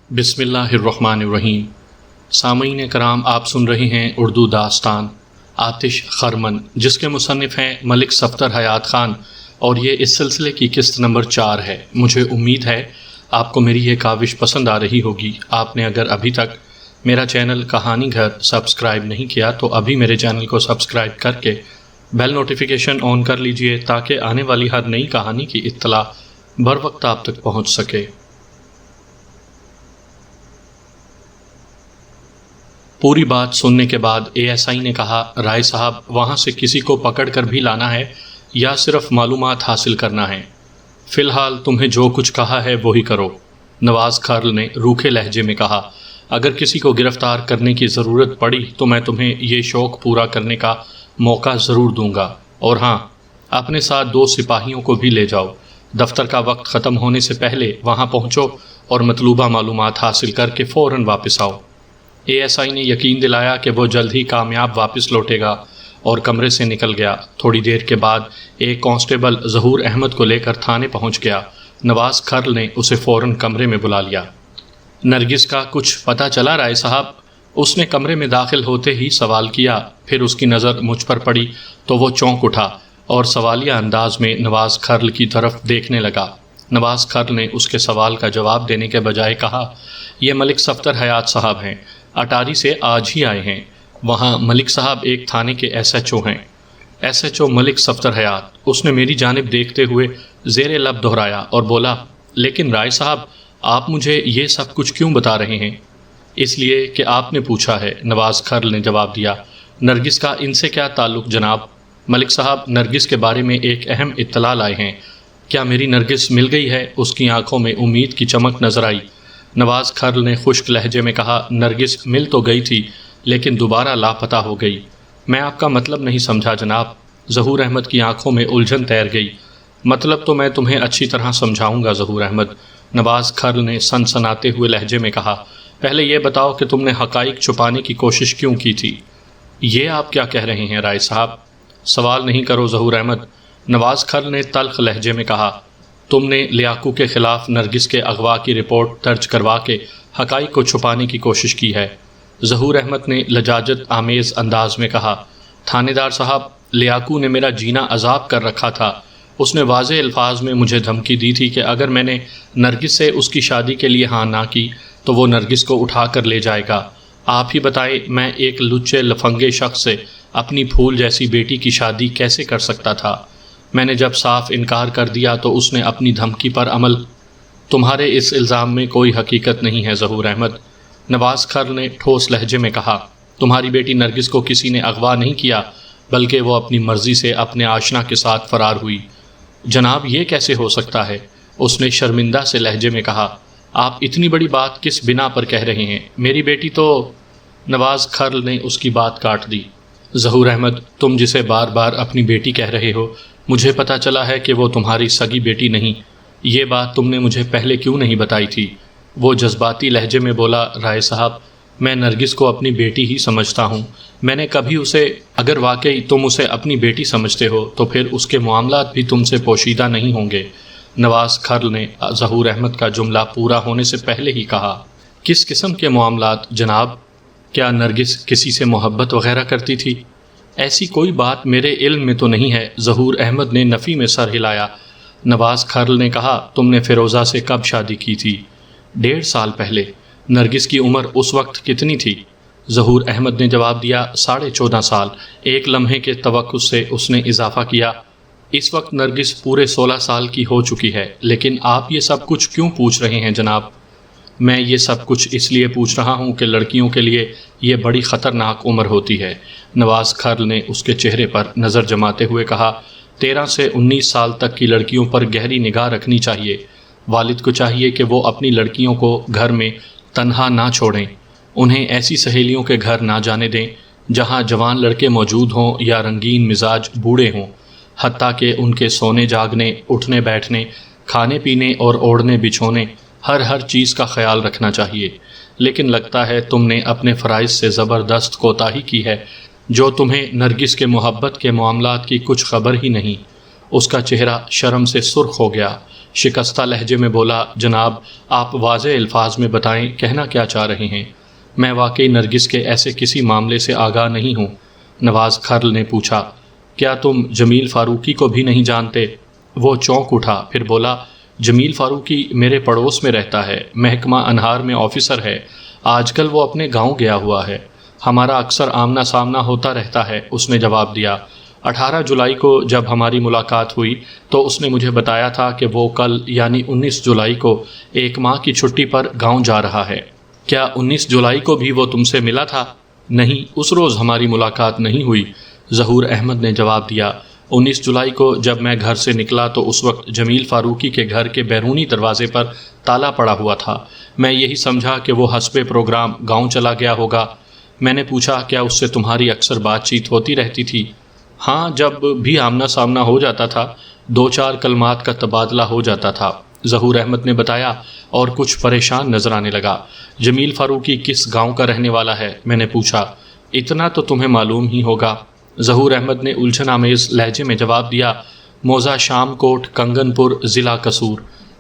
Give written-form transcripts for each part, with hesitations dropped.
بسم اللہ الرحمن الرحیم۔ سامعین کرام، آپ سن رہے ہیں اردو داستان آتش خرمن، جس کے مصنف ہیں ملک صفدر حیات خان، اور یہ اس سلسلے کی قسط نمبر 4 ہے۔ مجھے امید ہے آپ کو میری یہ کاوش پسند آ رہی ہوگی۔ آپ نے اگر ابھی تک میرا چینل کہانی گھر سبسکرائب نہیں کیا تو ابھی میرے چینل کو سبسکرائب کر کے بیل نوٹیفیکیشن آن کر لیجئے تاکہ آنے والی ہر نئی کہانی کی اطلاع بر وقت آپ تک پہنچ سکے۔ پوری بات سننے کے بعد ASI نے کہا، رائے صاحب، وہاں سے کسی کو پکڑ کر بھی لانا ہے یا صرف معلومات حاصل کرنا ہے؟ فی الحال تمہیں جو کچھ کہا ہے وہی کرو۔ نواز کھارل نے روکھے لہجے میں کہا، اگر کسی کو گرفتار کرنے کی ضرورت پڑی تو میں تمہیں یہ شوق پورا کرنے کا موقع ضرور دوں گا، اور ہاں، اپنے ساتھ 2 سپاہیوں کو بھی لے جاؤ۔ دفتر کا وقت ختم ہونے سے پہلے وہاں پہنچو اور مطلوبہ معلومات حاصل کر کے فوراً واپس آؤ۔ ASI نے یقین دلایا کہ وہ جلد ہی کامیاب واپس لوٹے گا اور کمرے سے نکل گیا۔ تھوڑی دیر کے بعد ایک کانسٹیبل ظہور احمد کو لے کر تھانے پہنچ گیا۔ نواز کھرل نے اسے فوراً کمرے میں بلا لیا۔ نرگس کا کچھ پتہ چلا رائے صاحب؟ اس نے کمرے میں داخل ہوتے ہی سوال کیا۔ پھر اس کی نظر مجھ پر پڑی تو وہ چونک اٹھا اور سوالیہ انداز میں نواز کھرل کی طرف دیکھنے لگا۔ نواز کھرل نے اس کے سوال کا جواب دینے کے بجائے کہا، یہ ملک صفدر حیات صاحب ہیں، اٹاری سے آج ہی آئے ہیں۔ وہاں ملک صاحب ایک تھانے کے SHO ہیں۔ SHO ملک صفدر حیات۔ اس نے میری جانب دیکھتے ہوئے زیر لب دہرایا اور بولا، لیکن رائے صاحب، آپ مجھے یہ سب کچھ کیوں بتا رہے ہیں؟ اس لیے کہ آپ نے پوچھا ہے، نواز کھرل نے جواب دیا۔ نرگس کا ان سے کیا تعلق جناب؟ ملک صاحب نرگس کے بارے میں ایک اہم اطلاع لائے ہیں۔ کیا میری نرگس مل گئی ہے؟ اس کی آنکھوں میں امید کی چمک نظر آئی۔ نواز کھرل نے خشک لہجے میں کہا، نرگس مل تو گئی تھی لیکن دوبارہ لاپتہ ہو گئی۔ میں آپ کا مطلب نہیں سمجھا جناب۔ ظہور احمد کی آنکھوں میں الجھن تیر گئی۔ مطلب تو میں تمہیں اچھی طرح سمجھاؤں گا ظہور احمد، نواز کھرل نے سنسناتے ہوئے لہجے میں کہا۔ پہلے یہ بتاؤ کہ تم نے حقائق چھپانے کی کوشش کیوں کی تھی؟ یہ آپ کیا کہہ رہے ہیں رائے صاحب؟ سوال نہیں کرو ظہور احمد، نواز کھرل نے تلخ لہجے میں کہا۔ تم نے لیاقو کے خلاف نرگس کے اغوا کی رپورٹ درج کروا کے حقائق کو چھپانے کی کوشش کی ہے، ظہور احمد نے لجاجت آمیز انداز میں کہا۔ تھانے دار صاحب، لیاقو نے میرا جینا عذاب کر رکھا تھا۔ اس نے واضح الفاظ میں مجھے دھمکی دی تھی کہ اگر میں نے نرگس سے اس کی شادی کے لیے ہاں نہ کی تو وہ نرگس کو اٹھا کر لے جائے گا۔ آپ ہی بتائیں، میں ایک لچے لفنگے شخص سے اپنی پھول جیسی بیٹی کی شادی کیسے کر سکتا تھا؟ میں نے جب صاف انکار کر دیا تو اس نے اپنی دھمکی پر عمل۔ تمہارے اس الزام میں کوئی حقیقت نہیں ہے ظہور احمد، نواز کھرل نے ٹھوس لہجے میں کہا۔ تمہاری بیٹی نرگس کو کسی نے اغوا نہیں کیا، بلکہ وہ اپنی مرضی سے اپنے آشنا کے ساتھ فرار ہوئی۔ جناب، یہ کیسے ہو سکتا ہے؟ اس نے شرمندہ سے لہجے میں کہا۔ آپ اتنی بڑی بات کس بنا پر کہہ رہے ہیں؟ میری بیٹی تو… نواز کھرل نے اس کی بات کاٹ دی۔ ظہور احمد، تم جسے بار بار اپنی بیٹی کہہ رہے ہو، مجھے پتہ چلا ہے کہ وہ تمہاری سگی بیٹی نہیں۔ یہ بات تم نے مجھے پہلے کیوں نہیں بتائی تھی؟ وہ جذباتی لہجے میں بولا، رائے صاحب، میں نرگس کو اپنی بیٹی ہی سمجھتا ہوں۔ میں نے کبھی اسے… اگر واقعی تم اسے اپنی بیٹی سمجھتے ہو تو پھر اس کے معاملات بھی تم سے پوشیدہ نہیں ہوں گے، نواز کھرل نے ظہور احمد کا جملہ پورا ہونے سے پہلے ہی کہا۔ کس قسم کے معاملات جناب؟ کیا نرگس کسی سے محبت وغیرہ کرتی تھی؟ ایسی کوئی بات میرے علم میں تو نہیں ہے، ظہور احمد نے نفی میں سر ہلایا۔ نواز کھرل نے کہا، تم نے فیروزہ سے کب شادی کی تھی؟ 1.5 سال پہلے۔ نرگس کی عمر اس وقت کتنی تھی؟ ظہور احمد نے جواب دیا، 14.5 سال۔ ایک لمحے کے توقف سے اس نے اضافہ کیا، اس وقت نرگس پورے 16 سال کی ہو چکی ہے۔ لیکن آپ یہ سب کچھ کیوں پوچھ رہے ہیں جناب؟ میں یہ سب کچھ اس لیے پوچھ رہا ہوں کہ لڑکیوں کے لیے یہ بڑی خطرناک عمر ہوتی ہے، نواز کھرل نے اس کے چہرے پر نظر جماتے ہوئے کہا۔ 13 سے 19 سال تک کی لڑکیوں پر گہری نگاہ رکھنی چاہیے۔ والد کو چاہیے کہ وہ اپنی لڑکیوں کو گھر میں تنہا نہ چھوڑیں، انہیں ایسی سہیلیوں کے گھر نہ جانے دیں جہاں جوان لڑکے موجود ہوں یا رنگین مزاج بوڑھے ہوں، حتیٰ کہ ان کے سونے جاگنے، اٹھنے بیٹھنے، کھانے پینے اور اوڑھنے بچھونے، ہر چیز کا خیال رکھنا چاہیے۔ لیکن لگتا ہے تم نے اپنے فرائض سے زبردست کوتاہی کی ہے، جو تمہیں نرگس کے محبت کے معاملات کی کچھ خبر ہی نہیں۔ اس کا چہرہ شرم سے سرخ ہو گیا۔ شکستہ لہجے میں بولا، جناب آپ واضح الفاظ میں بتائیں کہنا کیا چاہ رہے ہیں؟ میں واقعی نرگس کے ایسے کسی معاملے سے آگاہ نہیں ہوں۔ نواز کھرل نے پوچھا، کیا تم جمیل فاروقی کو بھی نہیں جانتے؟ وہ چونک اٹھا، پھر بولا، جمیل فاروقی میرے پڑوس میں رہتا ہے، محکمہ انہار میں آفیسر ہے، آج کل وہ اپنے گاؤں گیا ہوا ہے، ہمارا اکثر آمنا سامنا ہوتا رہتا ہے، اس نے جواب دیا۔ 18 جولائی کو جب ہماری ملاقات ہوئی تو اس نے مجھے بتایا تھا کہ وہ کل یعنی 19 جولائی کو 1 ماہ کی چھٹی پر گاؤں جا رہا ہے۔ کیا 19 جولائی کو بھی وہ تم سے ملا تھا؟ نہیں، اس روز ہماری ملاقات نہیں ہوئی، ظہور احمد نے جواب دیا۔ 19 جولائی کو جب میں گھر سے نکلا تو اس وقت جمیل فاروقی کے گھر کے بیرونی دروازے پر تالا پڑا ہوا تھا۔ میں یہی سمجھا کہ وہ حسب پروگرام گاؤں چلا گیا ہوگا۔ میں نے پوچھا، کیا اس سے تمہاری اکثر بات چیت ہوتی رہتی تھی؟ ہاں، جب بھی آمنا سامنا ہو جاتا تھا 2-4 کلمات کا تبادلہ ہو جاتا تھا، ظہور احمد نے بتایا اور کچھ پریشان نظر آنے لگا۔ جمیل فاروقی کس گاؤں کا رہنے والا ہے؟ میں نے پوچھا۔ اتنا تو تمہیں معلوم ہی ہوگا، ظہور احمد نے الجھن آمیز لہجے میں جواب دیا، موزہ شام کوٹ، کنگن پور، ضلع قصور۔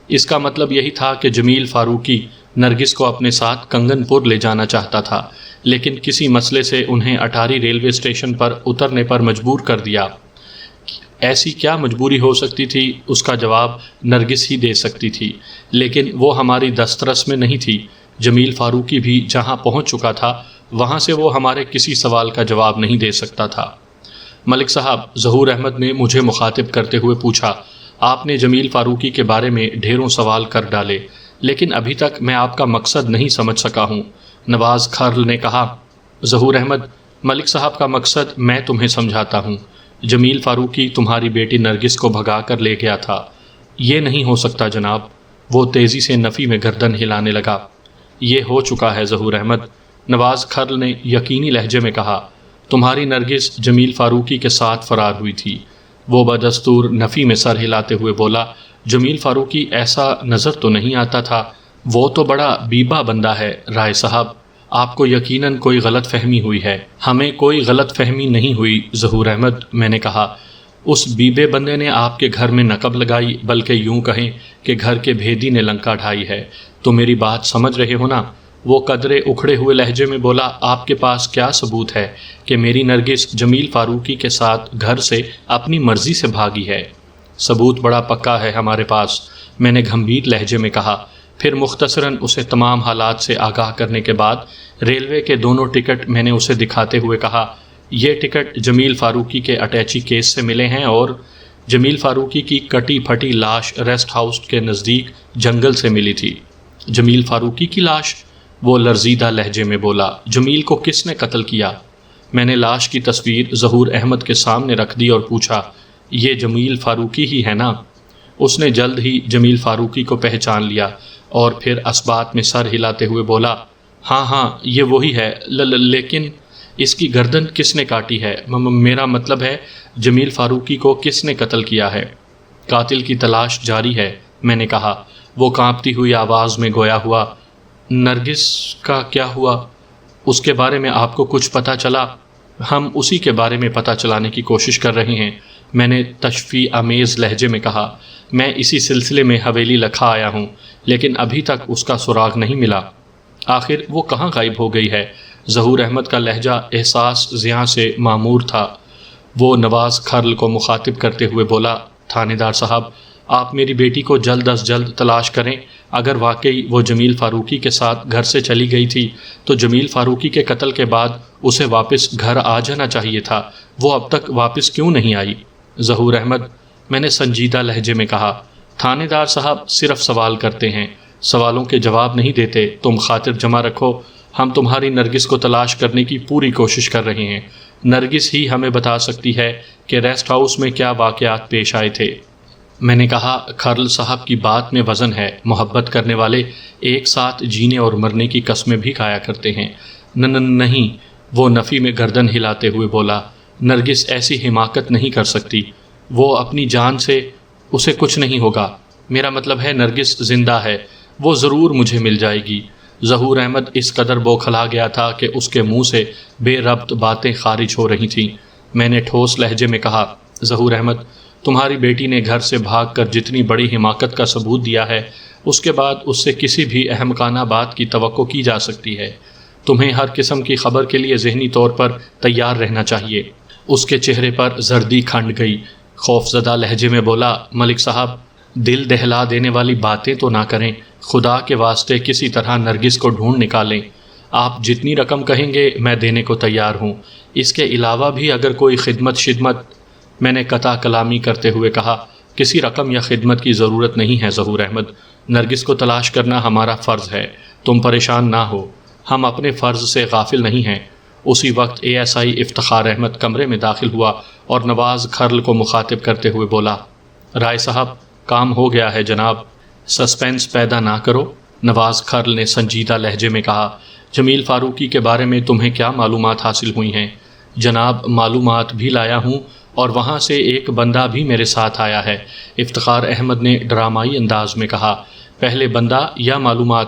اس کا مطلب یہی تھا کہ جمیل فاروقی نرگس کو اپنے ساتھ کنگن پور لے جانا چاہتا تھا، لیکن کسی مسئلے سے انہیں اٹاری ریلوے اسٹیشن پر اترنے پر مجبور کر دیا۔ ایسی کیا مجبوری ہو سکتی تھی؟ اس کا جواب نرگس ہی دے سکتی تھی، لیکن وہ ہماری دسترس میں نہیں تھی۔ جمیل فاروقی بھی جہاں پہنچ چکا تھا وہاں سے وہ ہمارے کسی سوال کا جواب نہیں دے سکتا تھا۔ ملک صاحب، ظہور احمد نے مجھے مخاطب کرتے ہوئے پوچھا، آپ نے جمیل فاروقی کے بارے میں ڈھیروں سوال کر ڈالے، لیکن ابھی تک میں آپ کا مقصد نہیں سمجھ سکا ہوں۔ نواز کھرل نے کہا، ظہور احمد، ملک صاحب کا مقصد میں تمہیں سمجھاتا ہوں۔ جمیل فاروقی تمہاری بیٹی نرگس کو بھگا کر لے گیا تھا۔ یہ نہیں ہو سکتا جناب، وہ تیزی سے نفی میں گردن ہلانے لگا۔ یہ ہو چکا ہے ظہور احمد، نواز کھرل نے یقینی لہجے میں کہا۔ تمہاری نرگس جمیل فاروقی کے ساتھ فرار ہوئی تھی۔ وہ بدستور نفی میں سر ہلاتے ہوئے بولا، جمیل فاروقی ایسا نظر تو نہیں آتا تھا، وہ تو بڑا بیبا بندہ ہے۔ رائے صاحب، آپ کو یقیناً کوئی غلط فہمی ہوئی ہے۔ ہمیں کوئی غلط فہمی نہیں ہوئی ظہور احمد، میں نے کہا۔ اس بیبے بندے نے آپ کے گھر میں نقب لگائی، بلکہ یوں کہیں کہ گھر کے بھیدی نے لنکا ڈھائی ہے۔ تو میری بات سمجھ رہے ہو نا؟ وہ قدرے اکھڑے ہوئے لہجے میں بولا، آپ کے پاس کیا ثبوت ہے کہ میری نرگس جمیل فاروقی کے ساتھ گھر سے اپنی مرضی سے بھاگی ہے؟ ثبوت بڑا پکا ہے ہمارے پاس، میں نے گھمبیر لہجے میں کہا۔ پھر مختصراً اسے تمام حالات سے آگاہ کرنے کے بعد ریلوے کے دونوں ٹکٹ میں نے اسے دکھاتے ہوئے کہا، یہ ٹکٹ جمیل فاروقی کے اٹیچی کیس سے ملے ہیں اور جمیل فاروقی کی کٹی پھٹی لاش ریسٹ ہاؤس کے نزدیک جنگل سے ملی تھی۔ جمیل فاروقی کی لاش؟ وہ لرزیدہ لہجے میں بولا، جمیل کو کس نے قتل کیا؟ میں نے لاش کی تصویر ظہور احمد کے سامنے رکھ دی اور پوچھا، یہ جمیل فاروقی ہی ہے نا؟ اس نے جلد ہی جمیل فاروقی کو پہچان لیا اور پھر اسبات میں سر ہلاتے ہوئے بولا، ہاں ہاں یہ وہی ہے، لیکن اس کی گردن کس نے کاٹی ہے؟ میرا مطلب ہے جمیل فاروقی کو کس نے قتل کیا ہے؟ قاتل کی تلاش جاری ہے، میں نے کہا۔ وہ کانپتی ہوئی آواز میں گویا ہوا، نرگس کا کیا ہوا؟ اس کے بارے میں آپ کو کچھ پتہ چلا؟ ہم اسی کے بارے میں پتہ چلانے کی کوشش کر رہے ہیں، میں نے تشفیع آمیز لہجے میں کہا۔ میں اسی سلسلے میں حویلی لکھا آیا ہوں، لیکن ابھی تک اس کا سراغ نہیں ملا۔ آخر وہ کہاں غائب ہو گئی ہے؟ ظہور احمد کا لہجہ احساس زیاں سے معمور تھا۔ وہ نواز کھرل کو مخاطب کرتے ہوئے بولا، تھانے دار صاحب، آپ میری بیٹی کو جلد از جلد تلاش کریں۔ اگر واقعی وہ جمیل فاروقی کے ساتھ گھر سے چلی گئی تھی تو جمیل فاروقی کے قتل کے بعد اسے واپس گھر آ جانا چاہیے تھا، وہ اب تک واپس کیوں نہیں آئی؟ ظہور احمد، میں نے سنجیدہ لہجے میں کہا، تھانے دار صاحب صرف سوال کرتے ہیں، سوالوں کے جواب نہیں دیتے۔ تم خاطر جمع رکھو، ہم تمہاری نرگس کو تلاش کرنے کی پوری کوشش کر رہے ہیں۔ نرگس ہی ہمیں بتا سکتی ہے کہ ریسٹ ہاؤس میں کیا واقعات پیش آئے تھے۔ میں نے کہا، کھرل صاحب کی بات میں وزن ہے، محبت کرنے والے ایک ساتھ جینے اور مرنے کی قسمیں بھی کھایا کرتے ہیں۔ نہیں، وہ نفی میں گردن ہلاتے ہوئے بولا، نرگس ایسی حماقت نہیں کر سکتی، وہ اپنی جان سے، اسے کچھ نہیں ہوگا۔ میرا مطلب ہے نرگس زندہ ہے، وہ ضرور مجھے مل جائے گی۔ ظہور احمد اس قدر بوکھلا گیا تھا کہ اس کے منہ سے بے ربط باتیں خارج ہو رہی تھیں۔ میں نے ٹھوس لہجے میں کہا، ظہور احمد، تمہاری بیٹی نے گھر سے بھاگ کر جتنی بڑی حماقت کا ثبوت دیا ہے، اس کے بعد اس سے کسی بھی احمقانہ بات کی توقع کی جا سکتی ہے۔ تمہیں ہر قسم کی خبر کے لیے ذہنی طور پر تیار رہنا چاہیے۔ اس کے چہرے پر زردی کھنڈ گئی۔ خوفزدہ لہجے میں بولا، ملک صاحب، دل دہلا دینے والی باتیں تو نہ کریں۔ خدا کے واسطے کسی طرح نرگس کو ڈھونڈ نکالیں۔ آپ جتنی رقم کہیں گے میں دینے کو تیار ہوں۔ اس کے علاوہ بھی اگر کوئی خدمت میں نے قطع کلامی کرتے ہوئے کہا، کسی رقم یا خدمت کی ضرورت نہیں ہے ظہور احمد، نرگس کو تلاش کرنا ہمارا فرض ہے، تم پریشان نہ ہو، ہم اپنے فرض سے غافل نہیں ہیں۔ اسی وقت ASI افتخار احمد کمرے میں داخل ہوا اور نواز کھرل کو مخاطب کرتے ہوئے بولا، رائے صاحب، کام ہو گیا ہے جناب، سسپینس پیدا نہ کرو۔ نواز کھرل نے سنجیدہ لہجے میں کہا، جمیل فاروقی کے بارے میں تمہیں کیا معلومات حاصل ہوئی ہیں؟ جناب، معلومات بھی لایا ہوں اور وہاں سے ایک بندہ بھی میرے ساتھ آیا ہے، افتخار احمد نے ڈرامائی انداز میں کہا۔ پہلے بندہ یا معلومات؟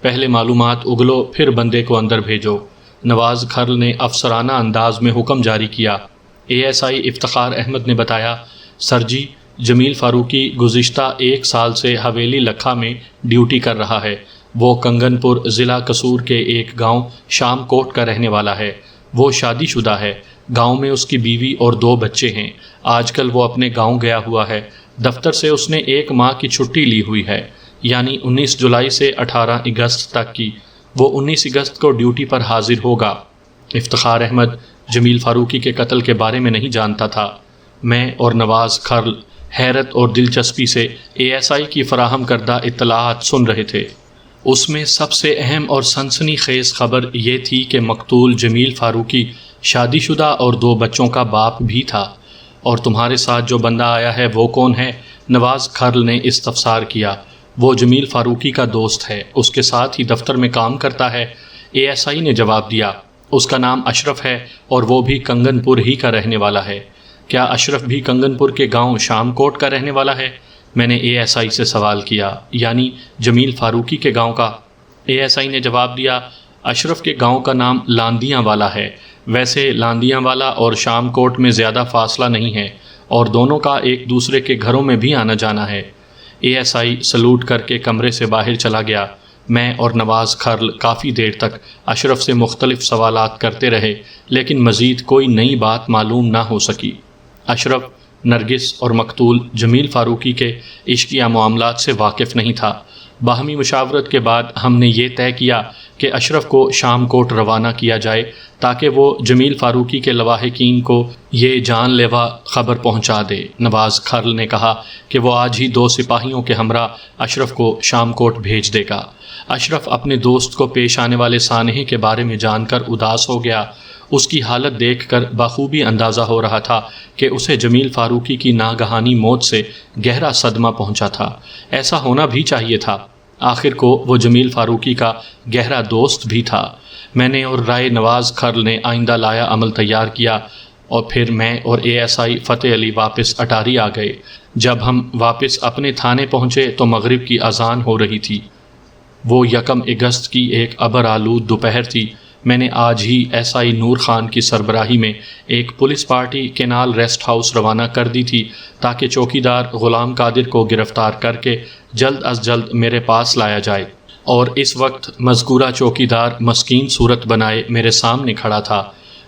پہلے معلومات اگلو، پھر بندے کو اندر بھیجو، نواز کھرل نے افسرانہ انداز میں حکم جاری کیا۔ ASI افتخار احمد نے بتایا، سر جی، جمیل فاروقی گزشتہ 1 سال سے حویلی لکھا میں ڈیوٹی کر رہا ہے۔ وہ کنگن پور ضلع قصور کے ایک گاؤں شام کوٹ کا رہنے والا ہے۔ وہ شادی شدہ ہے، گاؤں میں اس کی بیوی اور 2 بچے ہیں۔ آج کل وہ اپنے گاؤں گیا ہوا ہے، دفتر سے اس نے 1 ماہ کی چھٹی لی ہوئی ہے، یعنی 19 جولائی سے 18 اگست تک کی۔ وہ 19 اگست کو ڈیوٹی پر حاضر ہوگا۔ افتخار احمد جمیل فاروقی کے قتل کے بارے میں نہیں جانتا تھا۔ میں اور نواز کھرل حیرت اور دلچسپی سے ASI کی فراہم کردہ اطلاعات سن رہے تھے۔ اس میں سب سے اہم اور سنسنی خیز خبر یہ تھی کہ مقتول جمیل فاروقی شادی شدہ اور 2 بچوں کا باپ بھی تھا۔ اور تمہارے ساتھ جو بندہ آیا ہے وہ کون ہے؟ نواز کھرل نے استفسار کیا۔ وہ جمیل فاروقی کا دوست ہے، اس کے ساتھ ہی دفتر میں کام کرتا ہے، ASI نے جواب دیا۔ اس کا نام اشرف ہے اور وہ بھی کنگن پور ہی کا رہنے والا ہے۔ کیا اشرف بھی کنگن پور کے گاؤں شام کوٹ کا رہنے والا ہے؟ میں نے ASI سے سوال کیا، یعنی جمیل فاروقی کے گاؤں کا؟ ASI نے جواب دیا، اشرف کے گاؤں کا نام لاندیاں والا ہے۔ ویسے لاندیاں والا اور شام کوٹ میں زیادہ فاصلہ نہیں ہے اور دونوں کا ایک دوسرے کے گھروں میں بھی آنا جانا ہے۔ ASI سلوٹ کر کے کمرے سے باہر چلا گیا۔ میں اور نواز کھرل کافی دیر تک اشرف سے مختلف سوالات کرتے رہے، لیکن مزید کوئی نئی بات معلوم نہ ہو سکی۔ اشرف نرگس اور مقتول جمیل فاروقی کے عشقیہ معاملات سے واقف نہیں تھا۔ باہمی مشاورت کے بعد ہم نے یہ طے کیا کہ اشرف کو شام کوٹ روانہ کیا جائے تاکہ وہ جمیل فاروقی کے لواحقین کو یہ جان لیوا خبر پہنچا دے۔ نواز کھرل نے کہا کہ وہ آج ہی 2 سپاہیوں کے ہمراہ اشرف کو شام کوٹ بھیج دے گا۔ اشرف اپنے دوست کو پیش آنے والے سانحے کے بارے میں جان کر اداس ہو گیا۔ اس کی حالت دیکھ کر بخوبی اندازہ ہو رہا تھا کہ اسے جمیل فاروقی کی ناگہانی موت سے گہرا صدمہ پہنچا تھا۔ ایسا ہونا بھی چاہیے تھا، آخر کو وہ جمیل فاروقی کا گہرا دوست بھی تھا۔ میں نے اور رائے نواز کھرل نے آئندہ لایا عمل تیار کیا اور پھر میں اور ASI فتح علی واپس اٹاری آ گئے۔ جب ہم واپس اپنے تھانے پہنچے تو مغرب کی اذان ہو رہی تھی۔ وہ 1 اگست کی ایک ابر آلود دوپہر تھی۔ میں نے آج ہی SI نور خان کی سربراہی میں ایک police party canal rest house روانہ کر دی تھی تاکہ چوکیدار غلام قادر کو گرفتار کر کے جلد از جلد میرے پاس لایا جائے، اور اس وقت مذکورہ چوکیدار مسکین صورت بنائے میرے سامنے کھڑا تھا۔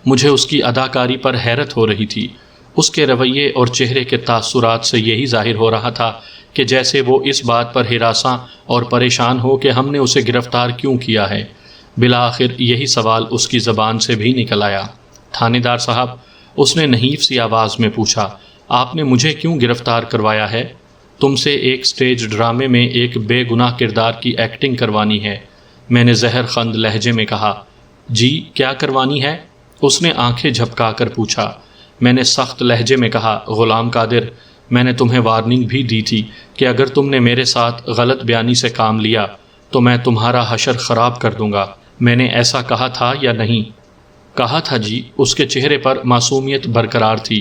مجھے اس کی اداکاری پر حیرت ہو رہی تھی۔ اس کے رویے اور چہرے کے تاثرات سے یہی ظاہر ہو رہا تھا کہ جیسے وہ اس بات پر ہراساں اور پریشان ہو کہ ہم نے اسے گرفتار کیوں کیا ہے۔ بالآخر یہی سوال اس کی زبان سے بھی نکل آیا۔ تھانے دار صاحب، اس نے نحیف سی آواز میں پوچھا، آپ نے مجھے کیوں گرفتار کروایا ہے؟ تم سے ایک سٹیج ڈرامے میں ایک بے گناہ کردار کی ایکٹنگ کروانی ہے، میں نے زہر خند لہجے میں کہا۔ جی، کیا کروانی ہے؟ اس نے آنکھیں جھپکا کر پوچھا۔ میں نے سخت لہجے میں کہا، غلام قادر، میں نے تمہیں وارننگ بھی دی تھی کہ اگر تم نے میرے ساتھ غلط بیانی سے کام لیا تو میں تمہارا حشر خراب کر دوں گا۔ میں نے ایسا کہا تھا یا نہیں؟ کہا تھا جی، اس کے چہرے پر معصومیت برقرار تھی۔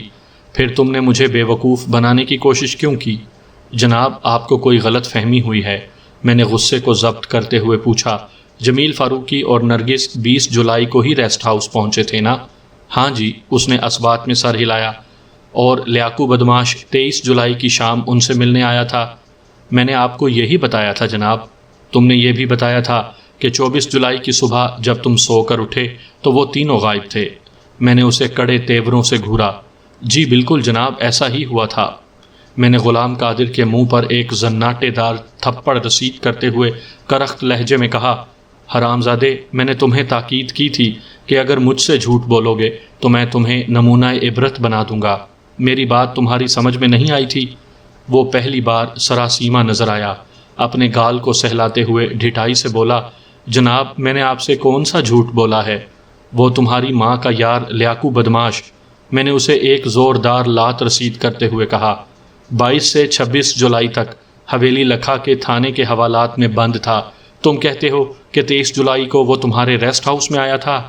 پھر تم نے مجھے بے وقوف بنانے کی کوشش کیوں کی؟ جناب، آپ کو کوئی غلط فہمی ہوئی ہے، میں نے غصے کو ضبط کرتے ہوئے پوچھا۔ جمیل فاروقی اور نرگس 20 جولائی کو ہی ریسٹ ہاؤس پہنچے تھے نا؟ ہاں جی، اس نے اثبات میں سر ہلایا۔ اور لیاقو بدماش 23 جولائی کی شام ان سے ملنے آیا تھا۔ میں نے آپ کو یہی بتایا تھا جناب۔ تم نے یہ بھی بتایا تھا کہ 24 جولائی کی صبح جب تم سو کر اٹھے تو وہ تینوں غائب تھے۔ میں نے اسے کڑے تیوروں سے گھورا۔ جی بالکل جناب، ایسا ہی ہوا تھا۔ میں نے غلام قادر کے منہ پر ایک زناٹے دار تھپڑ رسید کرتے ہوئے کرخت لہجے میں کہا، حرام زادے، میں نے تمہیں تاکید کی تھی کہ اگر مجھ سے جھوٹ بولو گے تو میں تمہیں نمونہ عبرت بنا دوں گا۔ میری بات تمہاری سمجھ میں نہیں آئی تھی؟ وہ پہلی بار سراسیمہ نظر آیا۔ اپنے گال کو سہلاتے ہوئے ڈھٹائی سے بولا، جناب میں نے آپ سے کون سا جھوٹ بولا ہے؟ وہ تمہاری ماں کا یار لیاقو بدماش۔ میں نے اسے ایک زوردار لات رسید کرتے ہوئے کہا، 22 سے 26 جولائی تک حویلی لکھا کے تھانے کے حوالات میں بند تھا۔ تم کہتے ہو کہ 23 جولائی کو وہ تمہارے ریسٹ ہاؤس میں آیا تھا؟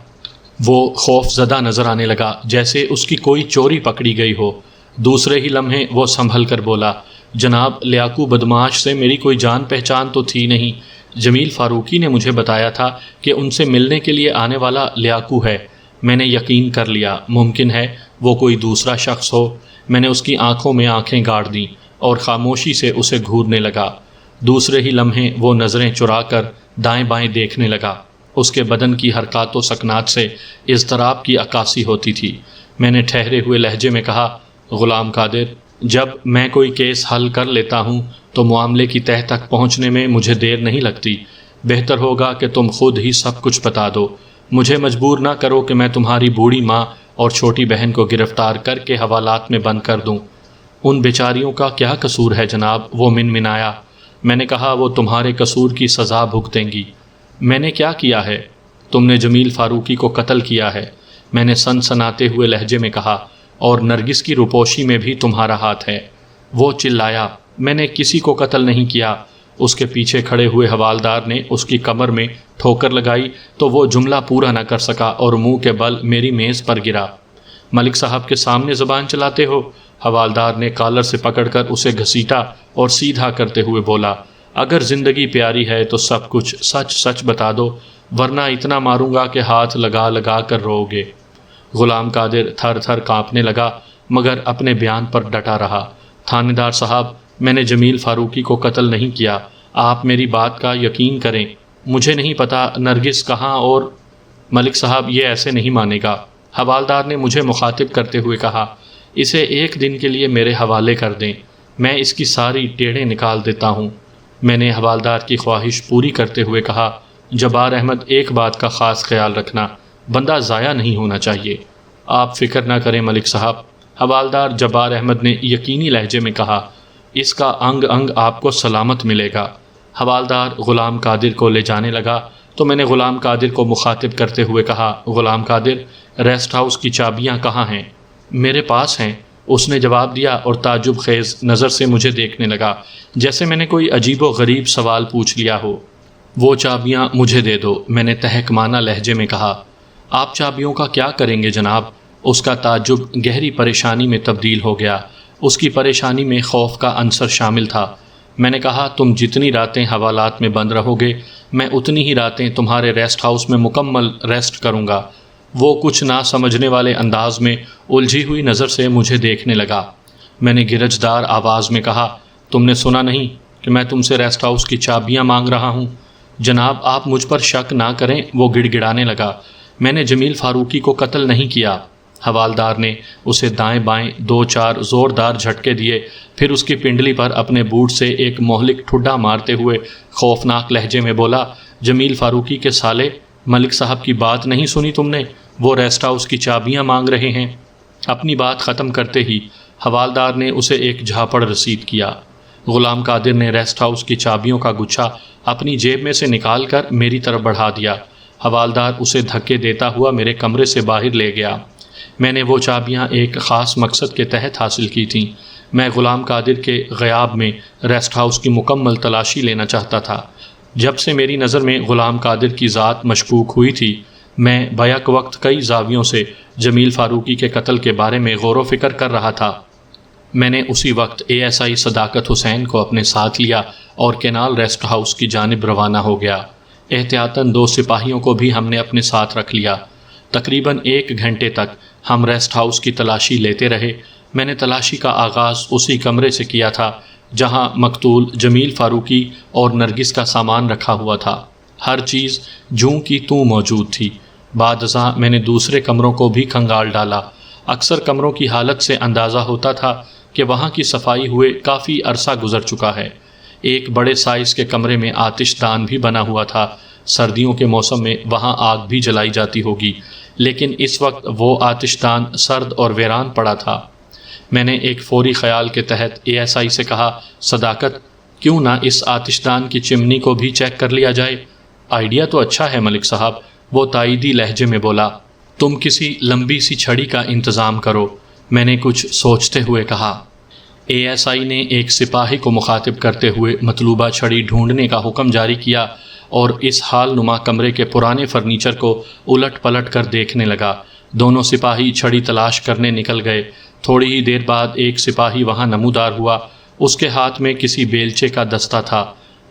وہ خوف زدہ نظر آنے لگا، جیسے اس کی کوئی چوری پکڑی گئی ہو۔ دوسرے ہی لمحے وہ سنبھل کر بولا، جناب لیاقو بدماش سے میری کوئی جان پہچان تو تھی نہیں۔ جمیل فاروقی نے مجھے بتایا تھا کہ ان سے ملنے کے لیے آنے والا لیاقو ہے۔ میں نے یقین کر لیا ممکن ہے وہ کوئی دوسرا شخص ہو۔ میں نے اس کی آنکھوں میں آنکھیں گاڑ دیں اور خاموشی سے اسے گھورنے لگا۔ دوسرے ہی لمحے وہ نظریں چرا کر دائیں بائیں دیکھنے لگا۔ اس کے بدن کی حرکات و سکنات سے اضطراب کی عکاسی ہوتی تھی۔ میں نے ٹھہرے ہوئے لہجے میں کہا، غلام قادر، جب میں کوئی کیس حل کر لیتا ہوں تو معاملے کی تہہ تک پہنچنے میں مجھے دیر نہیں لگتی۔ بہتر ہوگا کہ تم خود ہی سب کچھ بتا دو۔ مجھے مجبور نہ کرو کہ میں تمہاری بوڑھی ماں اور چھوٹی بہن کو گرفتار کر کے حوالات میں بند کر دوں۔ ان بیچاریوں کا کیا قصور ہے جناب؟ وہ منمنایا۔ میں نے کہا، وہ تمہارے قصور کی سزا بھگتیں گی۔ میں نے کیا کیا ہے؟ تم نے جمیل فاروقی کو قتل کیا ہے۔ میں نے سنسناتے ہوئے لہجے میں کہا، اور نرگس کی روپوشی میں بھی تمہارا ہاتھ ہے۔ وہ چلایا، میں نے کسی کو قتل نہیں کیا۔ اس کے پیچھے کھڑے ہوئے حوالدار نے اس کی کمر میں ٹھوکر لگائی تو وہ جملہ پورا نہ کر سکا اور منہ کے بل میری میز پر گرا۔ ملک صاحب کے سامنے زبان چلاتے ہو؟ حوالدار نے کالر سے پکڑ کر اسے گھسیٹا اور سیدھا کرتے ہوئے بولا، اگر زندگی پیاری ہے تو سب کچھ سچ سچ بتا دو، ورنہ اتنا ماروں گا کہ ہاتھ لگا لگا کر رو گے۔ غلام قادر تھر تھر کانپنے لگا مگر اپنے بیان پر ڈٹا رہا۔ تھانے دار صاحب، میں نے جمیل فاروقی کو قتل نہیں کیا۔ آپ میری بات کا یقین کریں۔ مجھے نہیں پتا نرگس کہاں اور… ملک صاحب یہ ایسے نہیں مانے گا۔ حوالدار نے مجھے مخاطب کرتے ہوئے کہا، اسے ایک دن کے لیے میرے حوالے کر دیں، میں اس کی ساری ٹیڑھیں نکال دیتا ہوں۔ میں نے حوالدار کی خواہش پوری کرتے ہوئے کہا، جبار احمد ایک بات کا خاص خیال رکھنا، بندہ ضائع نہیں ہونا چاہیے۔ آپ فکر نہ کریں ملک صاحب، حوالدار جبار احمد نے یقینی لہجے میں کہا، اس کا انگ انگ آپ کو سلامت ملے گا۔ حوالدار غلام قادر کو لے جانے لگا تو میں نے غلام قادر کو مخاطب کرتے ہوئے کہا، غلام قادر، ریسٹ ہاؤس کی چابیاں کہاں ہیں؟ میرے پاس ہیں، اس نے جواب دیا اور تعجب خیز نظر سے مجھے دیکھنے لگا جیسے میں نے کوئی عجیب و غریب سوال پوچھ لیا ہو۔ وہ چابیاں مجھے دے دو، میں نے تہکمانہ لہجے میں کہا۔ آپ چابیوں کا کیا کریں گے جناب؟ اس کا تعجب گہری پریشانی میں تبدیل ہو گیا۔ اس کی پریشانی میں خوف کا عنصر شامل تھا۔ میں نے کہا، تم جتنی راتیں حوالات میں بند رہو گے میں اتنی ہی راتیں تمہارے ریسٹ ہاؤس میں مکمل ریسٹ کروں گا۔ وہ کچھ نہ سمجھنے والے انداز میں الجھی ہوئی نظر سے مجھے دیکھنے لگا۔ میں نے گرجدار آواز میں کہا، تم نے سنا نہیں کہ میں تم سے ریسٹ ہاؤس کی چابیاں مانگ رہا ہوں؟ جناب آپ مجھ پر شک نہ کریں، وہ گڑ گڑانے لگا، میں نے جمیل فاروقی کو قتل نہیں کیا۔ حوالدار نے اسے دائیں بائیں 2-4 زوردار جھٹکے دیے، پھر اس کی پنڈلی پر اپنے بوٹ سے ایک مہلک ٹھڈا مارتے ہوئے خوفناک لہجے میں بولا، جمیل فاروقی کے سالے، ملک صاحب کی بات نہیں سنی تم نے؟ وہ ریسٹ ہاؤس کی چابیاں مانگ رہے ہیں۔ اپنی بات ختم کرتے ہی حوالدار نے اسے ایک جھاپڑ رسید کیا۔ غلام قادر نے ریسٹ ہاؤس کی چابیوں کا گچھا اپنی جیب میں سے نکال کر میری طرف بڑھا دیا۔ حوالدار اسے دھکے دیتا ہوا میرے کمرے سے باہر لے گیا۔ میں نے وہ چابیاں ایک خاص مقصد کے تحت حاصل کی تھیں۔ میں غلام قادر کے غیاب میں ریسٹ ہاؤس کی مکمل تلاشی لینا چاہتا تھا۔ جب سے میری نظر میں غلام قادر کی ذات مشکوک ہوئی تھی، میں بیک وقت کئی زاویوں سے جمیل فاروقی کے قتل کے بارے میں غور و فکر کر رہا تھا۔ میں نے اسی وقت ASI صداقت حسین کو اپنے ساتھ لیا اور کینال ریسٹ ہاؤس کی جانب روانہ ہو گیا۔ احتیاطاً 2 سپاہیوں کو بھی ہم نے اپنے ساتھ رکھ لیا۔ تقریباً 1 گھنٹے تک ہم ریسٹ ہاؤس کی تلاشی لیتے رہے میں نے تلاشی کا آغاز اسی کمرے سے کیا تھا جہاں مقتول جمیل فاروقی اور نرگس کا سامان رکھا ہوا تھا۔ ہر چیز جوں کی توں موجود تھی۔ بعد ازاں میں نے دوسرے کمروں کو بھی کھنگال ڈالا۔ اکثر کمروں کی حالت سے اندازہ ہوتا تھا کہ وہاں کی صفائی ہوئے کافی عرصہ گزر چکا ہے۔ ایک بڑے سائز کے کمرے میں آتش دان بھی بنا ہوا تھا۔ سردیوں کے موسم میں وہاں آگ بھی جلائی جاتی ہوگی، لیکن اس وقت وہ آتش دان سرد اور ویران پڑا تھا۔ میں نے ایک فوری خیال کے تحت اے ایس آئی سے کہا، صداقت، کیوں نہ اس آتش دان کی چمنی کو بھی چیک کر لیا جائے؟ آئیڈیا تو اچھا ہے ملک صاحب، وہ تائیدی لہجے میں بولا۔ تم کسی لمبی سی چھڑی کا انتظام کرو، میں نے کچھ سوچتے ہوئے کہا۔ اے ایس آئی نے ایک سپاہی کو مخاطب کرتے ہوئے مطلوبہ چھڑی ڈھونڈنے کا حکم جاری کیا اور اس حال نما کمرے کے پرانے فرنیچر کو الٹ پلٹ کر دیکھنے لگا۔ دونوں سپاہی چھڑی تلاش کرنے نکل گئے۔ تھوڑی ہی دیر بعد ایک سپاہی وہاں نمودار ہوا۔ اس کے ہاتھ میں کسی بیلچے کا دستہ تھا۔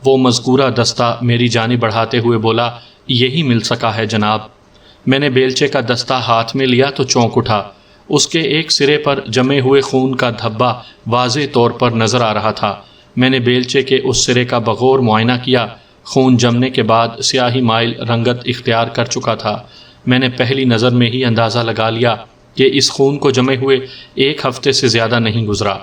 وہ مذکورہ دستہ میری جانب بڑھاتے ہوئے بولا، یہی مل سکا ہے جناب۔ میں نے بیلچے کا دستہ ہاتھ میں لیا تو چونک اٹھا۔ اس کے ایک سرے پر جمے ہوئے خون کا دھبا واضح طور پر نظر آ رہا تھا۔ میں نے بیلچے کے اس سرے کا بغور معائنہ کیا۔ خون جمنے کے بعد سیاہی مائل رنگت اختیار کر چکا تھا۔ میں نے پہلی نظر میں ہی اندازہ لگا لیا کہ اس خون کو جمے ہوئے 1 ہفتے سے زیادہ نہیں گزرا۔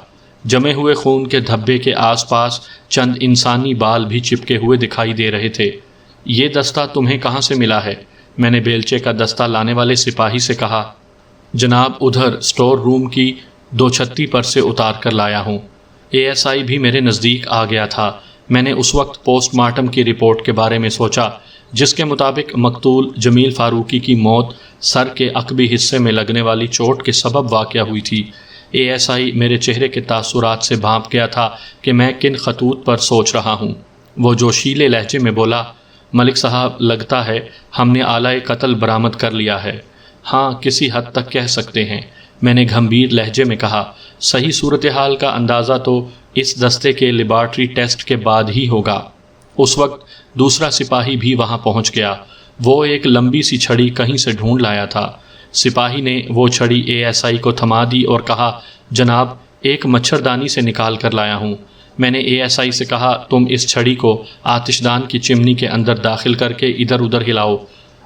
جمے ہوئے خون کے دھبے کے آس پاس چند انسانی بال بھی چپکے ہوئے دکھائی دے رہے تھے۔ یہ دستہ تمہیں کہاں سے ملا ہے؟ میں نے بیلچے کا دستہ لانے والے سپاہی سے کہا۔ جناب، ادھر اسٹور روم کی 2 چھتی پر سے اتار کر لایا ہوں۔ اے ایس آئی بھی میرے نزدیک آ گیا تھا۔ میں نے اس وقت پوسٹ مارٹم کی رپورٹ کے بارے میں سوچا، جس کے مطابق مقتول جمیل فاروقی کی موت سر کے عقبی حصے میں لگنے والی چوٹ کے سبب واقع ہوئی تھی۔ اے ایس آئی میرے چہرے کے تاثرات سے بھانپ گیا تھا کہ میں کن خطوط پر سوچ رہا ہوں۔ وہ جوشیلے لہجے میں بولا، ملک صاحب، لگتا ہے ہم نے آلہ قتل برآمد کر لیا ہے۔ ہاں، کسی حد تک کہہ سکتے ہیں، میں نے گھمبیر لہجے میں کہا۔ صحیح صورتحال کا اندازہ تو اس دستے کے لیبارٹری ٹیسٹ کے بعد ہی ہوگا۔ اس وقت دوسرا سپاہی بھی وہاں پہنچ گیا۔ وہ ایک لمبی سی چھڑی کہیں سے ڈھونڈ لایا تھا۔ سپاہی نے وہ چھڑی اے ایس آئی کو تھما دی اور کہا، جناب، ایک مچھردانی سے نکال کر لایا ہوں۔ میں نے اے ایس آئی سے کہا، تم اس چھڑی کو آتش دان کی چمنی کے اندر داخل کر کے ادھر ادھر ہلاؤ۔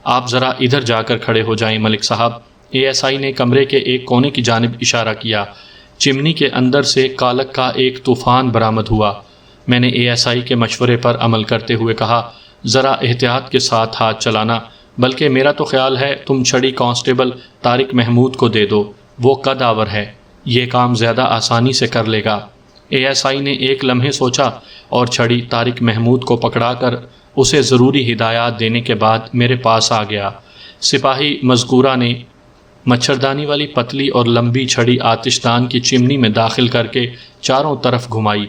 آپ ذرا ادھر جا کر کھڑے ہو جائیں ملک صاحب۔ اے ایس آئی نے کمرے کے ایک کونے کی جانب اشارہ کیا۔ چمنی کے اندر سے کالک کا ایک طوفان برآمد ہوا۔ میں نے اے ایس آئی کے مشورے پر عمل کرتے ہوئے کہا، ذرا احتیاط کے ساتھ ہاتھ چلانا، بلکہ میرا تو خیال ہے تم چھڑی کانسٹیبل طارق محمود کو دے دو، وہ قد آور ہے، یہ کام زیادہ آسانی سے کر لے گا۔ اے ایس آئی نے ایک لمحے سوچا اور چھڑی طارق محمود کو پکڑا کر اسے ضروری ہدایات دینے کے بعد میرے پاس آ گیا۔ سپاہی مذکورہ نے مچھردانی والی پتلی اور لمبی چھڑی آتش دان کی چمنی میں داخل کر کے چاروں طرف گھمائی۔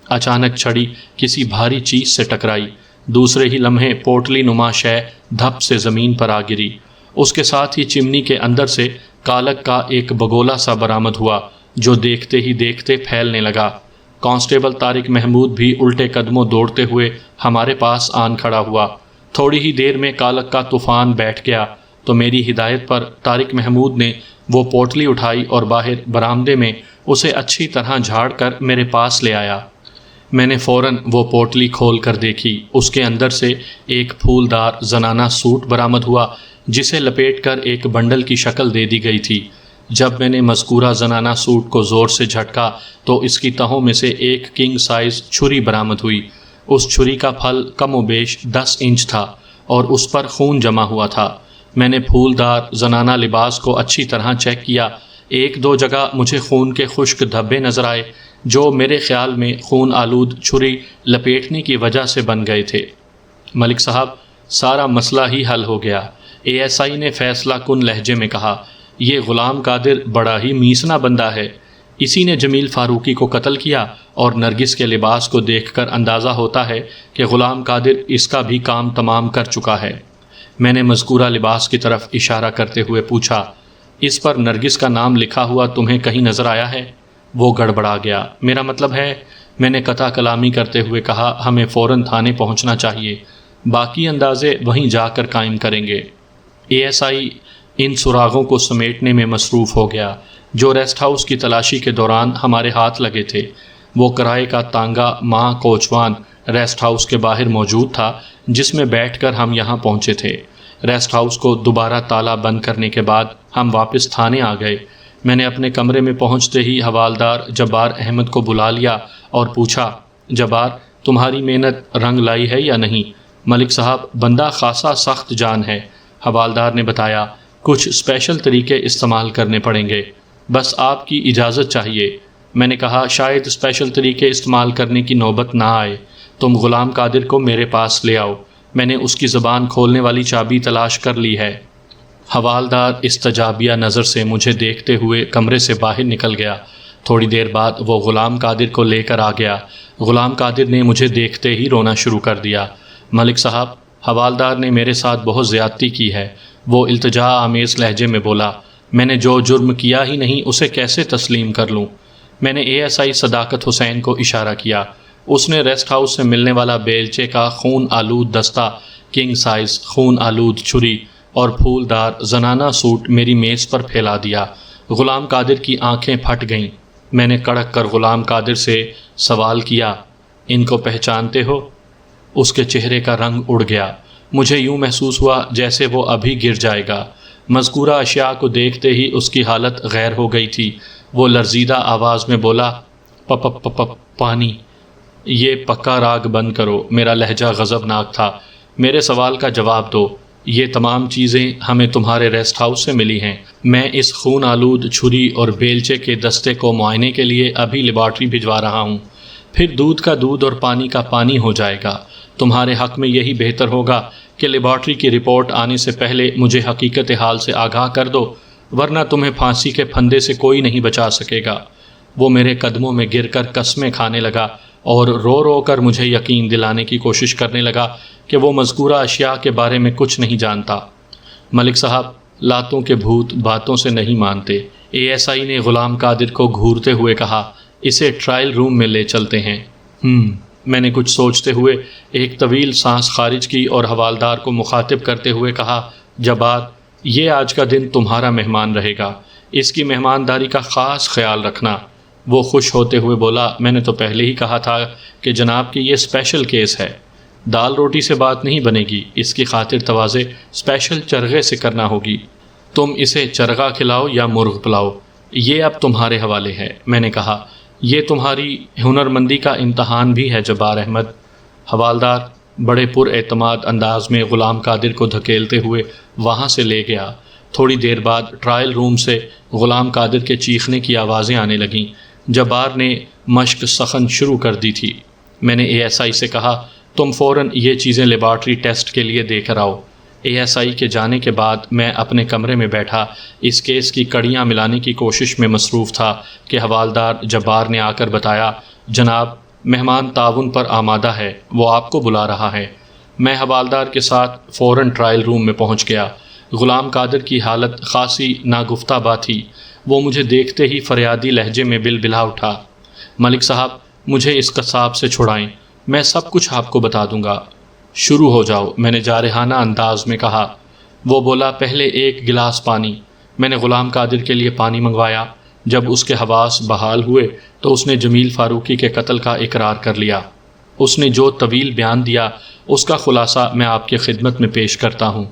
اچانک چھڑی کسی بھاری چیز سے ٹکرائی۔ دوسرے ہی لمحے پوٹلی نما شے دھپ سے زمین پر آ گری۔ اس کے ساتھ ہی چمنی کے اندر سے کالک کا ایک بگولا سا برآمد ہوا، جو دیکھتے ہی دیکھتے پھیلنے لگا۔ کانسٹیبل طارق محمود بھی الٹے قدموں دوڑتے ہوئے ہمارے پاس آن کھڑا ہوا۔ تھوڑی ہی دیر میں کالک کا طوفان بیٹھ گیا تو میری ہدایت پر طارق محمود نے وہ پوٹلی اٹھائی اور باہر برآمدے میں اسے اچھی طرح جھاڑ کر میرے پاس لے آیا۔ میں نے فوراً وہ پوٹلی کھول کر دیکھی۔ اس کے اندر سے ایک پھولدار زنانہ سوٹ برآمد ہوا، جسے لپیٹ کر ایک بنڈل کی شکل دے دی گئی تھی۔ جب میں نے مذکورہ زنانہ سوٹ کو زور سے جھٹکا تو اس کی تہوں میں سے ایک کنگ سائز چھری برآمد ہوئی۔ اس چھری کا پھل کم و بیش 10 انچ تھا اور اس پر خون جمع ہوا تھا۔ میں نے پھولدار زنانہ لباس کو اچھی طرح چیک کیا۔ 1-2 جگہ مجھے خون کے خشک دھبے نظر آئے، جو میرے خیال میں خون آلود چھری لپیٹنے کی وجہ سے بن گئے تھے۔ ملک صاحب، سارا مسئلہ ہی حل ہو گیا، اے ایس آئی نے فیصلہ کن لہجے میں کہا۔ یہ غلام قادر بڑا ہی میسنا بندہ ہے۔ اسی نے جمیل فاروقی کو قتل کیا اور نرگس کے لباس کو دیکھ کر اندازہ ہوتا ہے کہ غلام قادر اس کا بھی کام تمام کر چکا ہے۔ میں نے مذکورہ لباس کی طرف اشارہ کرتے ہوئے پوچھا، اس پر نرگس کا نام لکھا ہوا تمہیں کہیں نظر آیا ہے؟ وہ گڑبڑا گیا۔ میرا مطلب ہے، میں نے قطع کلامی کرتے ہوئے کہا، ہمیں فوراً تھانے پہنچنا چاہیے، باقی اندازے وہیں جا کر قائم کریں گے۔ اے ایس آئی ان سراغوں کو سمیٹنے میں مصروف ہو گیا۔ جو ریسٹ ہاؤس کی تلاشی کے دوران ہمارے ہاتھ لگے تھے، وہ کرائے کا تانگا ماں کوچوان ریسٹ ہاؤس کے باہر موجود تھا، جس میں بیٹھ کر ہم یہاں پہنچے تھے۔ ریسٹ ہاؤس کو دوبارہ تالا بند کرنے کے بعد ہم واپس تھانے آ گئے۔ میں نے اپنے کمرے میں پہنچتے ہی حوالدار جبار احمد کو بلا لیا اور پوچھا، جبار، تمہاری محنت رنگ لائی ہے یا نہیں؟ ملک صاحب، بندہ خاصا سخت جان ہے، حوالدار نے بتایا۔ کچھ اسپیشل طریقے استعمال کرنے پڑیں گے، بس آپ کی اجازت چاہیے۔ میں نے کہا، شاید اسپیشل طریقے استعمال کرنے کی نوبت نہ آئے، تم غلام قادر کو میرے پاس لے آؤ، میں نے اس کی زبان کھولنے والی چابی تلاش کر لی ہے۔ حوالدار استجابیہ نظر سے مجھے دیکھتے ہوئے کمرے سے باہر نکل گیا۔ تھوڑی دیر بعد وہ غلام قادر کو لے کر آ گیا۔ غلام قادر نے مجھے دیکھتے ہی رونا شروع کر دیا۔ ملک صاحب، حوالدار نے میرے ساتھ بہت زیادتی کی ہے، وہ التجا آمیز لہجے میں بولا۔ میں نے جو جرم کیا ہی نہیں اسے کیسے تسلیم کر لوں؟ میں نے ASI صداقت حسین کو اشارہ کیا۔ اس نے ریسٹ ہاؤس سے ملنے والا بیلچے کا خون آلود دستہ، کنگ سائز خون آلود چھری اور پھولدار زنانہ سوٹ میری میز پر پھیلا دیا۔ غلام قادر کی آنکھیں پھٹ گئیں۔ میں نے کڑک کر غلام قادر سے سوال کیا، ان کو پہچانتے ہو؟ اس کے چہرے کا رنگ اڑ گیا۔ مجھے یوں محسوس ہوا جیسے وہ ابھی گر جائے گا۔ مذکورہ اشیاء کو دیکھتے ہی اس کی حالت غیر ہو گئی تھی۔ وہ لرزیدہ آواز میں بولا، پانی۔ یہ پکا راگ بند کرو۔ میرا لہجہ غضبناک تھا۔ میرے سوال کا جواب دو۔ یہ تمام چیزیں ہمیں تمہارے ریسٹ ہاؤس سے ملی ہیں۔ میں اس خون آلود چھری اور بیلچے کے دستے کو معائنے کے لیے ابھی لیبارٹری بھجوا رہا ہوں، پھر دودھ کا دودھ اور پانی کا پانی ہو جائے گا۔ تمہارے حق میں یہی بہتر ہوگا کہ لیبارٹری کی رپورٹ آنے سے پہلے مجھے حقیقت حال سے آگاہ کر دو، ورنہ تمہیں پھانسی کے پھندے سے کوئی نہیں بچا سکے گا۔ وہ میرے قدموں میں گر کر قسمیں کھانے لگا اور رو رو کر مجھے یقین دلانے کی کوشش کرنے لگا کہ وہ مذکورہ اشیاء کے بارے میں کچھ نہیں جانتا۔ ملک صاحب، لاتوں کے بھوت باتوں سے نہیں مانتے۔ ASI نے غلام قادر کو گھورتے ہوئے کہا، اسے ٹرائل روم میں لے چلتے ہیں۔ میں نے کچھ سوچتے ہوئے ایک طویل سانس خارج کی اور حوالدار کو مخاطب کرتے ہوئے کہا، جبار، یہ آج کا دن تمہارا مہمان رہے گا، اس کی مہمانداری کا خاص خیال رکھنا۔ وہ خوش ہوتے ہوئے بولا، میں نے تو پہلے ہی کہا تھا کہ جناب کی یہ اسپیشل کیس ہے، دال روٹی سے بات نہیں بنے گی، اس کی خاطر تواضع اسپیشل چرغے سے کرنا ہوگی۔ تم اسے چرغا کھلاؤ یا مرغ پلاؤ، یہ اب تمہارے حوالے ہے۔ میں نے کہا، یہ تمہاری ہنرمندی کا امتحان بھی ہے جبار احمد۔ حوالدار بڑے پر اعتماد انداز میں غلام قادر کو دھکیلتے ہوئے وہاں سے لے گیا۔ تھوڑی دیر بعد ٹرائل روم سے غلام قادر کے چیخنے کی آوازیں آنے لگیں۔ جبار نے مشق سخن شروع کر دی تھی۔ میں نے ASI سے کہا، تم فوراً یہ چیزیں لیبارٹری ٹیسٹ کے لیے دے کر آؤ۔ ASI کے جانے کے بعد میں اپنے کمرے میں بیٹھا اس کیس کی کڑیاں ملانے کی کوشش میں مصروف تھا کہ حوالدار جبار نے آ کر بتایا، جناب، مہمان تعاون پر آمادہ ہے، وہ آپ کو بلا رہا ہے۔ میں حوالدار کے ساتھ فوراً ٹرائل روم میں پہنچ گیا۔ غلام قادر کی حالت خاصی ناگفتہ بات تھی۔ وہ مجھے دیکھتے ہی فریادی لہجے میں بلبلا اٹھا، ملک صاحب، مجھے اس قصاب سے چھڑائیں، میں سب کچھ آپ کو بتا دوں گا۔ شروع ہو جاؤ، میں نے جارحانہ انداز میں کہا۔ وہ بولا، پہلے ایک گلاس پانی۔ میں نے غلام قادر کے لیے پانی منگوایا۔ جب اس کے حواس بحال ہوئے تو اس نے جمیل فاروقی کے قتل کا اقرار کر لیا۔ اس نے جو طویل بیان دیا اس کا خلاصہ میں آپ کی خدمت میں پیش کرتا ہوں۔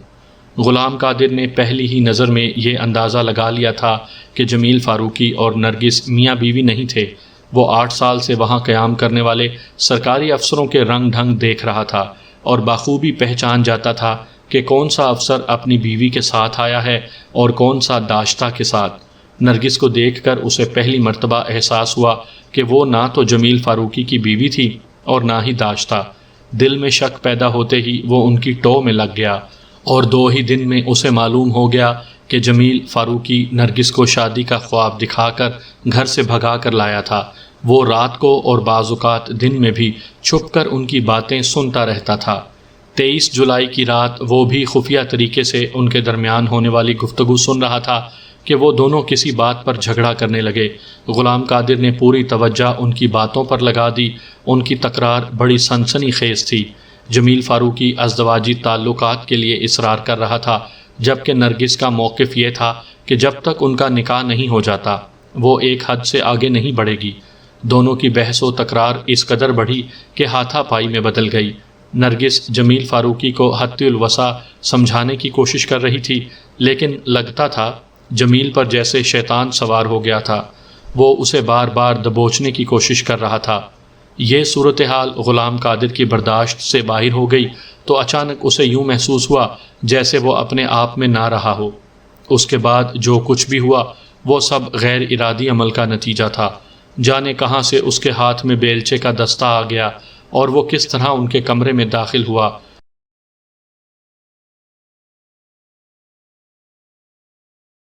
غلام قادر نے پہلی ہی نظر میں یہ اندازہ لگا لیا تھا کہ جمیل فاروقی اور نرگس میاں بیوی نہیں تھے۔ وہ 8 سال سے وہاں قیام کرنے والے سرکاری افسروں کے رنگ ڈھنگ دیکھ رہا تھا اور بخوبی پہچان جاتا تھا کہ کون سا افسر اپنی بیوی کے ساتھ آیا ہے اور کون سا داشتہ کے ساتھ۔ نرگس کو دیکھ کر اسے پہلی مرتبہ احساس ہوا کہ وہ نہ تو جمیل فاروقی کی بیوی تھی اور نہ ہی داشتہ۔ دل میں شک پیدا ہوتے ہی وہ ان کی ٹو میں لگ گیا اور 2 ہی دن میں اسے معلوم ہو گیا کہ جمیل فاروقی نرگس کو شادی کا خواب دکھا کر گھر سے بھگا کر لایا تھا۔ وہ رات کو اور بعض اوقات دن میں بھی چھپ کر ان کی باتیں سنتا رہتا تھا۔ 23 جولائی کی رات وہ بھی خفیہ طریقے سے ان کے درمیان ہونے والی گفتگو سن رہا تھا کہ وہ دونوں کسی بات پر جھگڑا کرنے لگے۔ غلام قادر نے پوری توجہ ان کی باتوں پر لگا دی۔ ان کی تکرار بڑی سنسنی خیز تھی۔ جمیل فاروقی ازدواجی تعلقات کے لیے اصرار کر رہا تھا، جبکہ نرگس کا موقف یہ تھا کہ جب تک ان کا نکاح نہیں ہو جاتا وہ ایک حد سے آگے نہیں بڑھے گی۔ دونوں کی بحث و تکرار اس قدر بڑھی کہ ہاتھا پائی میں بدل گئی۔ نرگس جمیل فاروقی کو حد الوسع سمجھانے کی کوشش کر رہی تھی، لیکن لگتا تھا جمیل پر جیسے شیطان سوار ہو گیا تھا۔ وہ اسے بار بار دبوچنے کی کوشش کر رہا تھا۔ یہ صورتحال غلام قادر کی برداشت سے باہر ہو گئی تو اچانک اسے یوں محسوس ہوا جیسے وہ اپنے آپ میں نہ رہا ہو۔ اس کے بعد جو کچھ بھی ہوا وہ سب غیر ارادی عمل کا نتیجہ تھا۔ جانے کہاں سے اس کے ہاتھ میں بیلچے کا دستہ آ گیا اور وہ کس طرح ان کے کمرے میں داخل ہوا